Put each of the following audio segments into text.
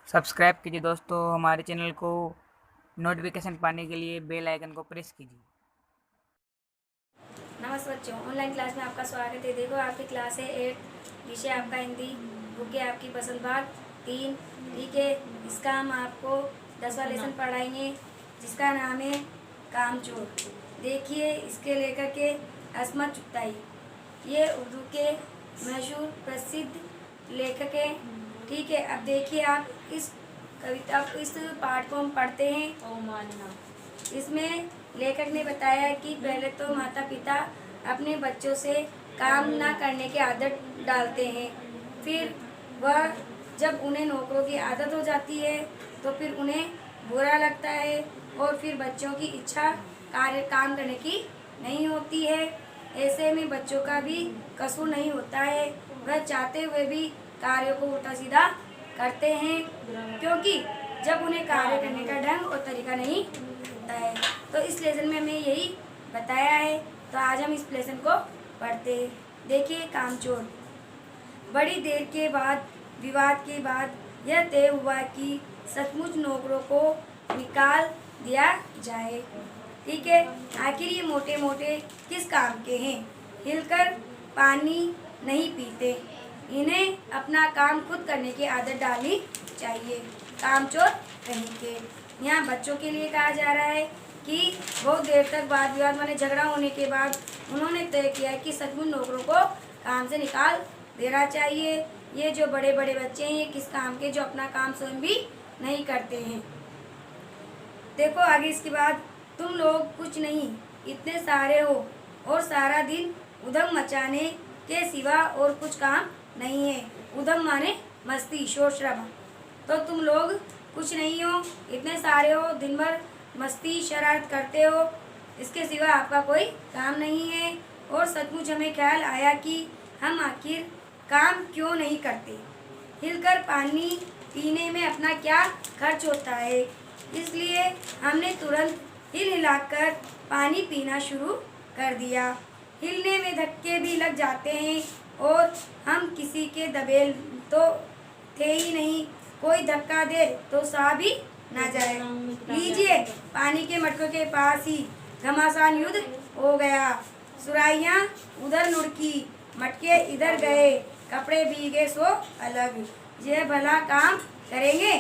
Subscribe कीजिए दोस्तों हमारे चैनल को। नोटिफिकेशन पाने के लिए बेल आइकन को प्रेस कीजिए। नमस्ते बच्चों, ऑनलाइन क्लास में आपका स्वागत है। देखो आपकी क्लास है 8, विषय आपका हिंदी, बुक है आपकी पसंद भाग 3। ठीक है, इसका हम आपको 10वां लेसन पढ़ाएंगे जिसका नाम है कामचोर। देखिए इसके लेखक के अस्मत चुगताई, ये उर्दू के मशहूर प्रसिद्ध लेखक हैं। ठीक है, अब देखिए आप इस कविता इस पाठ को हम पढ़ते हैं। इसमें लेखक ने बताया कि पहले तो माता पिता अपने बच्चों से काम ना करने की आदत डालते हैं, फिर वह जब उन्हें नौकरों की आदत हो जाती है तो फिर उन्हें बुरा लगता है और फिर बच्चों की इच्छा काम करने की नहीं होती है। ऐसे में बच्चों का भी कसूर नहीं होता है, वह चाहते हुए भी कार्यों को उल्टा सीधा करते हैं, क्योंकि जब उन्हें कार्य करने का ढंग और तरीका नहीं होता है। तो इस लेसन में हमें यही बताया है। तो आज हम इस लेसन को पढ़ते हैं। देखिए कामचोर। बड़ी देर के बाद विवाद के बाद यह तय हुआ कि सचमुच नौकरों को निकाल दिया जाए। ठीक है, आखिर ये मोटे मोटे किस काम के हैं? हिलकर पानी नहीं पीते, इन्हें अपना काम खुद करने की आदत डालनी चाहिए। कामचोर कहीं के। यहाँ बच्चों के लिए कहा जा रहा है कि बहुत देर तक वाद विवाद माने झगड़ा होने के बाद उन्होंने तय किया कि सचमुच नौकरों को काम से निकाल देना चाहिए। ये जो बड़े बड़े बच्चे हैं ये किस काम के, जो अपना काम स्वयं भी नहीं करते हैं। देखो आगे इसके बाद, तुम लोग कुछ नहीं इतने सारे हो और सारा दिन उधम मचाने के सिवा और कुछ काम नहीं है। उधम माने मस्ती, शोर शराबा। तो तुम लोग कुछ नहीं हो, इतने सारे हो, दिन भर मस्ती शरारत करते हो, इसके सिवा आपका कोई काम नहीं है। और सचमुच हमें ख्याल आया कि हम आखिर काम क्यों नहीं करते। हिलकर पानी पीने में अपना क्या खर्च होता है, इसलिए हमने तुरंत हिल हिलाकर पानी पीना शुरू कर दिया। हिलने में धक्के भी लग जाते हैं और हम किसी के दबेल तो थे ही नहीं, कोई धक्का दे तो सहा भी ना जाए। लीजिए, पानी के मटकों के पास ही घमासान युद्ध हो गया। सुराहियां उधर लुढ़की, मटके इधर गए, कपड़े भीगे सो अलग। यह भला काम करेंगे?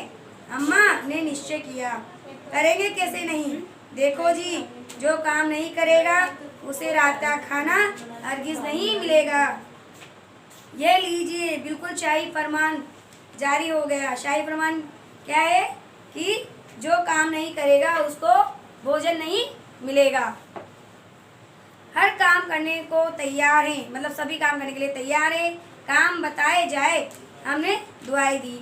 अम्मा ने निश्चय किया। करेंगे कैसे नहीं? देखो जी, जो काम नहीं करेगा उसे रात का खाना हरगिज नहीं मिलेगा। यह लीजिए, बिल्कुल शाही फरमान जारी हो गया। शाही फरमान क्या है कि जो काम नहीं करेगा उसको भोजन नहीं मिलेगा। हर काम करने को तैयार हैं, मतलब सभी काम करने के लिए तैयार है। काम बताए जाए, हमने दुआई दी।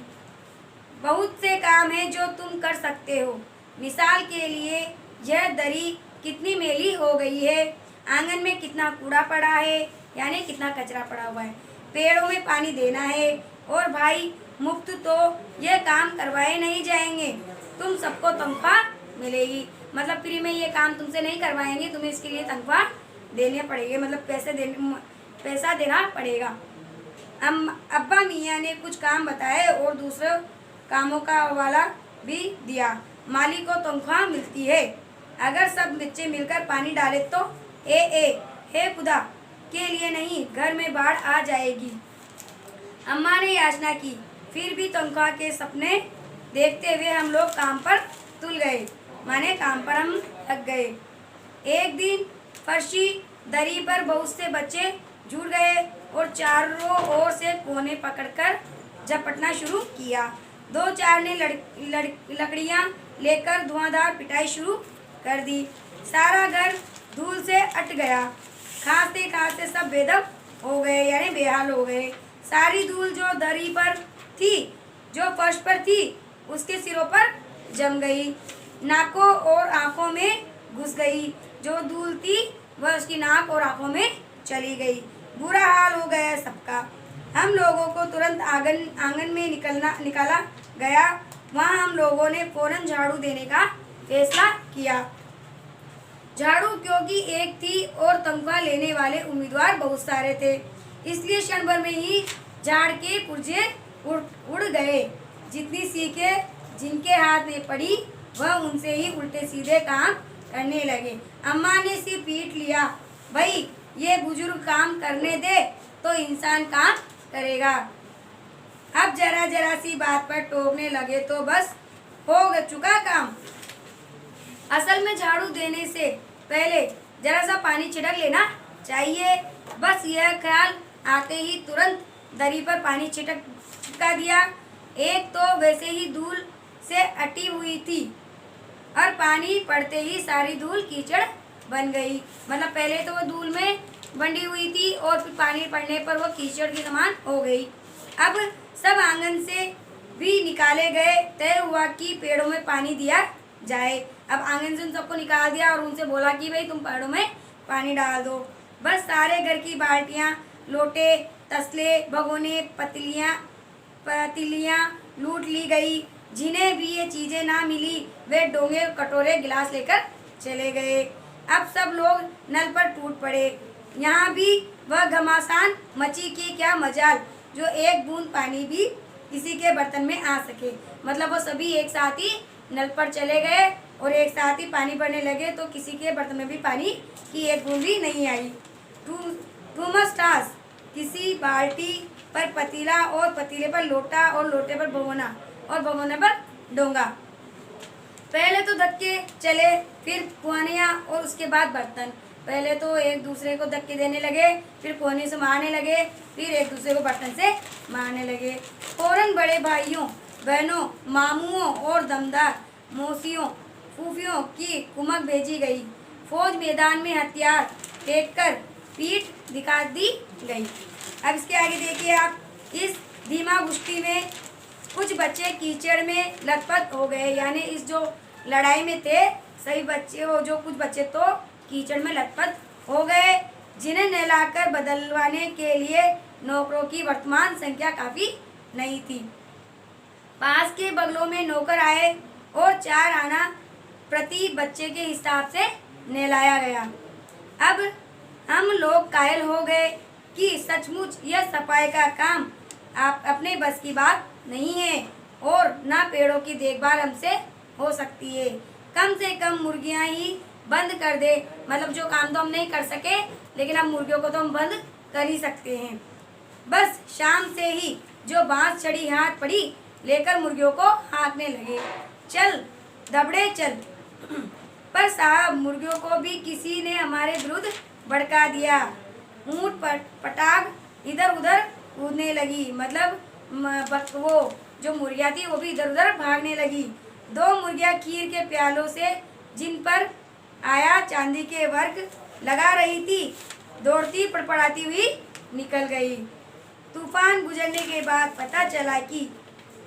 बहुत से काम है जो तुम कर सकते हो। मिसाल के लिए, यह दरी कितनी मैली हो गई है, आंगन में कितना कूड़ा पड़ा है, यानी कितना कचरा पड़ा हुआ है, पेड़ों में पानी देना है। और भाई मुफ्त तो यह काम करवाए नहीं जाएंगे, तुम सबको तनख्वाह मिलेगी। मतलब फ्री में ये काम तुमसे नहीं करवाएंगे, तुम्हें इसके लिए तनख्वाह देने पड़ेगी, मतलब पैसा देना पड़ेगा। अब्बा मियाँ ने कुछ काम बताए और दूसरे कामों का हवाला भी दिया। माली को तनख्वाह मिलती है। अगर सब बच्चे मिलकर पानी डाले तो हे खुदा के लिए नहीं, घर में बाढ़ आ जाएगी। अम्मा ने याचना की, फिर भी तनख्वाह के सपने देखते हुए हम लोग काम पर तुल गए, माने काम पर हम लग गए। एक दिन फर्शी दरी पर बहुत से बच्चे जुट गए और चारों ओर से कोने पकड़कर झपटना शुरू किया। दो चार ने लकड़ियां लेकर धुआंधार पिटाई शुरू कर दी। सारा घर धूल से अट गया। खांसते खांसते सब बेदम हो गए, यानी बेहाल हो गए। सारी धूल जो दरी पर थी, जो फर्श पर थी, उसके सिरों पर जम गई, नाकों और आंखों में घुस गई। जो धूल थी वह उसकी नाक और आंखों में चली गई। बुरा हाल हो गया सबका। हम लोगों को तुरंत आंगन में निकाला गया। वहाँ हम लोगों ने फौरन झाड़ू देने का फैसला किया। झाड़ू क्योंकि एक थी और तनख्वाह लेने वाले उम्मीदवार बहुत सारे थे, इसलिए क्षण भर में ही झाड़ के पुर्जे उड़ गए। जितनी सीखे जिनके हाथ में पड़ी वह उनसे ही उल्टे सीधे काम करने लगे। अम्मा ने सिर पीट लिया, भाई ये बुजुर्ग काम करने दे तो इंसान काम करेगा। अब जरा जरा सी बात पर टोकने लगे तो बस हो चुका काम। असल में झाड़ू देने से पहले जरा सा पानी छिड़क लेना चाहिए। बस यह ख्याल आते ही तुरंत दरी पर पानी छिड़का दिया। एक तो वैसे ही धूल से अटी हुई थी और पानी पड़ते ही सारी धूल कीचड़ बन गई। मतलब पहले तो वो धूल में बंधी हुई थी और फिर पानी पड़ने पर वो कीचड़ के समान हो गई। अब सब आंगन से भी निकाले गए। तय हुआ कि पेड़ों में पानी दिया जाए। अब आंगन से उन सबको निकाल दिया और उनसे बोला कि भाई तुम पेड़ों में पानी डाल दो। बस सारे घर की बाल्टियाँ, लोटे, तसले, भगोने, पतीलियाँ लूट ली गई। जिन्हें भी ये चीज़ें ना मिली वे डोंगे, कटोरे, गिलास लेकर चले गए। अब सब लोग नल पर टूट पड़े। यहाँ भी वह घमासान मची कि क्या मजाल जो एक बूंद पानी भी किसी के बर्तन में आ सके। मतलब वो सभी एक साथ ही नल पर चले गए और एक साथ ही पानी भरने लगे तो किसी के बर्तन में भी पानी की एक बूंद भी नहीं आई। टू मच टास्क, किसी बाल्टी पर पतीला और पतीले पर लोटा और लोटे पर भगोना और भगोने पर डोंगा। पहले तो धक्के चले, फिर कुआनियाँ और उसके बाद बर्तन। पहले तो एक दूसरे को धक्के देने लगे, फिर कोने से मारने लगे, फिर एक दूसरे को बर्तन से मारने लगे। फौरन बड़े भाइयों, बहनों, मामुओं और दमदार मौसियों, फूफियों की कुमक भेजी गई। फौज मैदान में हथियार फेंक कर पीठ दिखा दी गई। अब इसके आगे देखिए आप, इस धीमा गुश्ती में कुछ बच्चे कीचड़ में लथपथ हो गए। यानी इस जो लड़ाई में थे सभी बच्चे, हो जो कुछ बच्चे तो कीचड़ में लथपथ हो गए, जिन्हें नहलाकर बदलवाने के लिए नौकरों की वर्तमान संख्या काफ़ी नहीं थी। पास के बगलों में नौकर आए और 4 आना प्रति बच्चे के हिसाब से नहलाया गया। अब हम लोग कायल हो गए कि सचमुच यह सफाई का काम आप अपने बस की बात नहीं है और ना पेड़ों की देखभाल हमसे हो सकती है। कम से कम मुर्गियां ही बंद कर दे। मतलब जो काम तो हम नहीं कर सके, लेकिन अब मुर्गियों को तो हम बंद कर ही सकते हैं। बस शाम से ही जो बांस छड़ी हाथ पड़ी लेकर मुर्गियों को हाँकने लगे, चल दबड़े चल। पर साहब मुर्गियों को भी किसी ने हमारे विरुद्ध भड़का दिया। ऊँट पटाग इधर उधर कूदने लगी। मतलब वो जो मुर्गियाँ थी वो भी इधर उधर भागने लगी। 2 मुर्गियाँ खीर के प्यालों से जिन पर आया चांदी के वर्क लगा रही थी, दौड़ती पड़पड़ाती हुई निकल गई। तूफान गुजरने के बाद पता चला कि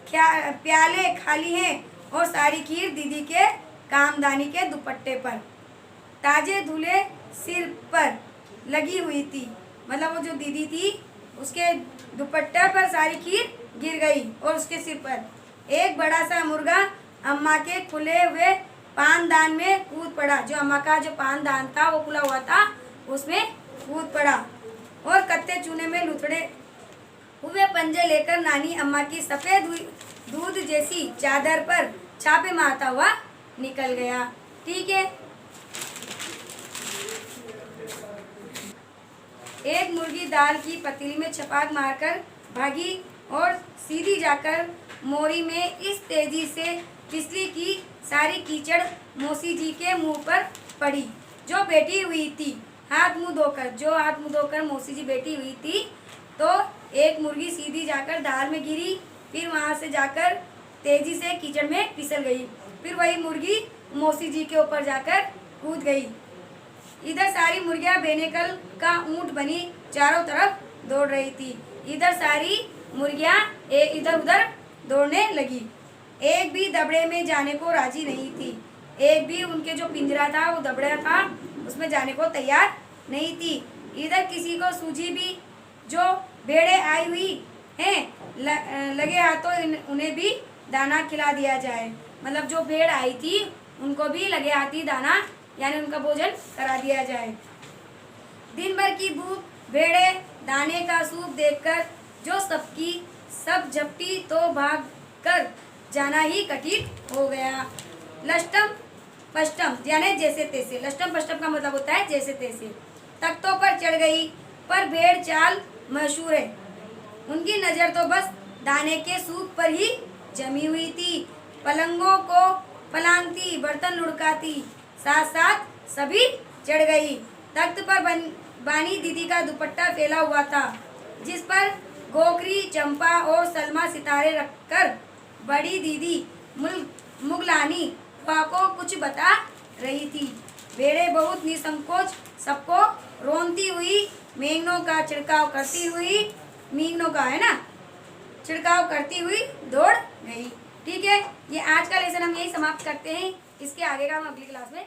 प्याले खाली हैं और सारी खीर दीदी के कामदानी के दुपट्टे पर ताजे धुले सिर पर लगी हुई थी। मतलब वो जो दीदी थी उसके दुपट्टे पर सारी खीर गिर गई और उसके सिर पर एक बड़ा सा मुर्गा अम्मा के खुले हुए पानदान में कूद पड़ा। जो अम्मा का जो पानदान था वो खुला हुआ था, उसमें कूद पड़ा और कत्ते चूने में लुथड़े हुए पंजे लेकर नानी अम्मा की सफ़ेद हुई दूध जैसी चादर पर छापे मारता हुआ निकल गया। ठीक है। एक मुर्गी दाल की पतीली में छपाक मारकर भागी और सीधी जाकर मोरी में इस तेजी से फिसली कि सारी कीचड़ मौसी जी के मुंह पर पड़ी, जो बैठी हुई थी हाथ मुंह धोकर मौसी जी बैठी हुई थी। तो एक मुर्गी सीधी जाकर दाल में गिरी, फिर वहां से जाकर तेजी से कीचड़ में फिसल गई। फिर वही मुर्गी मौसी जी के ऊपर जाकर कूद गई। इधर सारी मुर्गियां बेनेकल का ऊंट बनी चारों तरफ दौड़ रही थी। इधर सारी मुर्गियां इधर उधर दौड़ने लगी। एक भी दबड़े में जाने को राजी नहीं थी। एक भी उनके जो पिंजरा था वो दबड़ा था उसमें जाने को तैयार नहीं थी। इधर किसी को सूझी भी जो भेड़ें आई हुई हैं लगे हाथों उन्हें भी दाना खिला दिया जाए। मतलब जो भेड़ आई थी उनको भी लगे हाथी दाना यानी उनका भोजन करा दिया जाए। दिन भर की भूख भेड़े दाने का सूप देखकर जो सबकी सब झपटी तो कर जाना ही कठिन हो गया। लष्टम पष्टम यानी जैसे तैसे, लष्टम पष्टम का मतलब होता है जैसे तैसे। तख्तों पर चढ़ गई पर भेड़ चाल मशहूर है, उनकी नज़र तो बस दाने के सूप पर ही जमी हुई थी। पलंगों को पलांगती, बर्तन लुढ़काती, साथ साथ सभी चढ़ गई। तख्त पर बानी दीदी का दुपट्टा फैला हुआ था, जिस पर गोखरी, चंपा और सलमा सितारे रखकर बड़ी दीदी मुगलानी बुआ को कुछ बता रही थी। भेड़ें बहुत निसंकोच सबको रोनती हुई मेंगनों का छिड़काव करती हुई, मींगनों का है ना, छिड़काव करती हुई दौड़ गई। ठीक है, ये आज का लेसन हम यही समाप्त करते हैं। इसके आगे का हम अगली क्लास में